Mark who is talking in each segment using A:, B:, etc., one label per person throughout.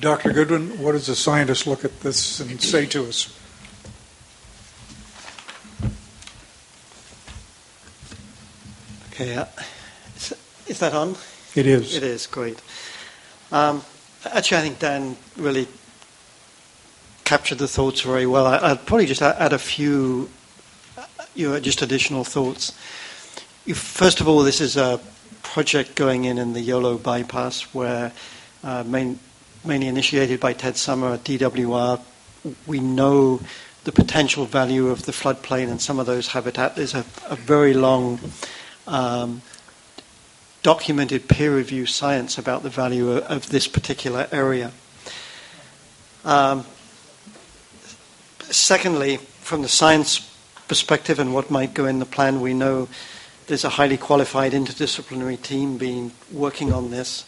A: Dr. Goodwin, what does a scientist look at this and say to us?
B: Okay, is that on?
A: It is.
B: It is, great. Actually, I think Dan really captured the thoughts very well. I'd probably just add a few just additional thoughts. First of all, this is a project going in the YOLO bypass where mainly initiated by Ted Summer at DWR. We know the potential value of the floodplain and some of those habitat. There's a very long documented peer review science about the value of this particular area. Secondly, from the science perspective and what might go in the plan, we know there's a highly qualified interdisciplinary team working on this.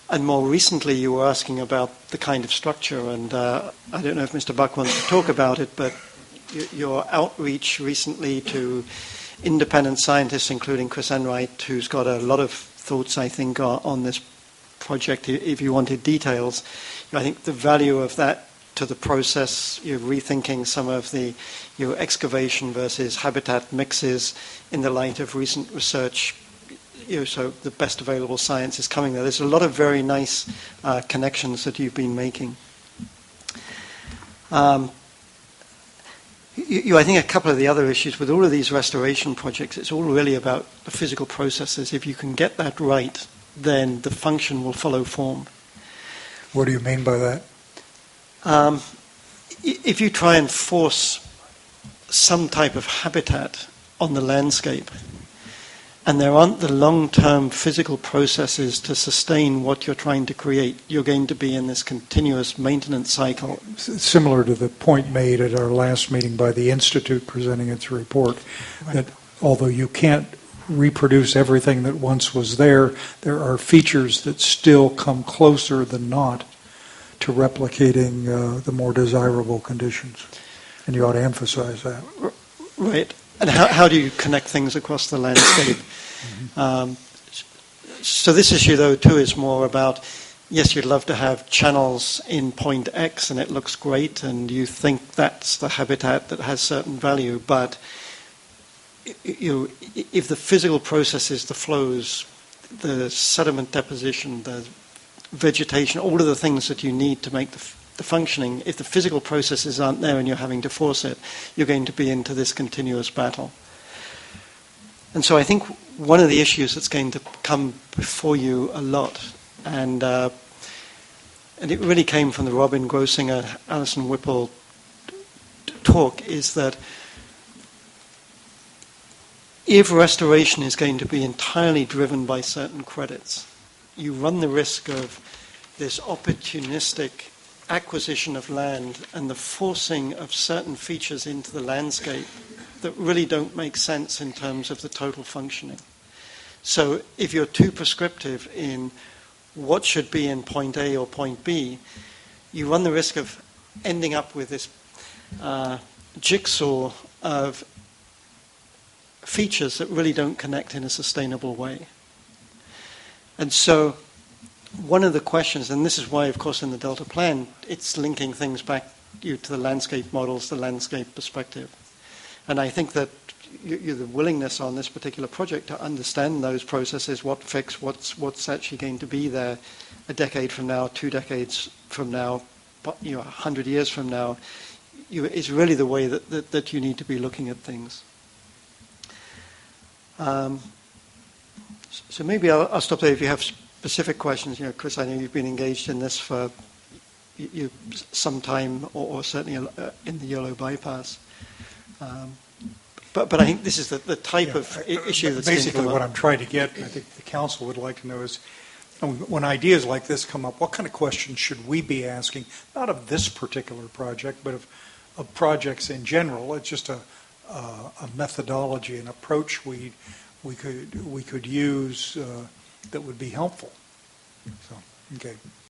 B: And more recently, you were asking about the kind of structure, and I don't know if Mr. Buck wants to talk about it, but your outreach recently to independent scientists, including Chris Enright, who's got a lot of thoughts, I think, on this project. If you wanted details, I think the value of that to the process, you're rethinking some of the excavation versus habitat mixes in the light of recent research. So the best available science is coming there. There's a lot of very nice connections that you've been making. I think a couple of the other issues with all of these restoration projects, it's all really about the physical processes. If you can get that right, then the function will follow form.
A: What do you mean by that?
B: If you try and force some type of habitat on the landscape, and there aren't the long-term physical processes to sustain what you're trying to create, you're going to be in this continuous maintenance cycle.
A: Similar to the point made at our last meeting by the Institute presenting its report, right, that although you can't reproduce everything that once was there, there are features that still come closer than not to replicating the more desirable conditions. And you ought to emphasize that.
B: Right. And how do you connect things across the landscape? So this issue, though, too, is more about, yes, you'd love to have channels in point X and it looks great and you think that's the habitat that has certain value, but if the physical processes, the flows, the sediment deposition, the vegetation, all of the things that you need to make the functioning, if the physical processes aren't there and you're having to force it, you're going to be into this continuous battle. And so I think one of the issues that's going to come before you a lot, and it really came from the Robin Grosinger, Alison Whipple talk, is that if restoration is going to be entirely driven by certain credits, you run the risk of this opportunistic acquisition of land and the forcing of certain features into the landscape that really don't make sense in terms of the total functioning. So if you're too prescriptive in what should be in point A or point B, you run the risk of ending up with this jigsaw of features that really don't connect in a sustainable way. And so one of the questions, and this is why, of course, in the Delta Plan, it's linking things back to the landscape models, the landscape perspective. And I think that the willingness on this particular project to understand those processes, what fix, what's actually going to be there a decade from now, 2 decades from now, 100 years from now, is really the way that you need to be looking at things. So maybe I'll stop there if you have specific questions. Chris, I know you've been engaged in this for some time, or certainly in the YOLO bypass. But I think this is the type of issue that's
A: basically what I'm trying to get, and I think the council would like to know, is when ideas like this come up, what kind of questions should we be asking, not of this particular project, but of projects in general? It's just a methodology, an approach we could use that would be helpful. So, okay.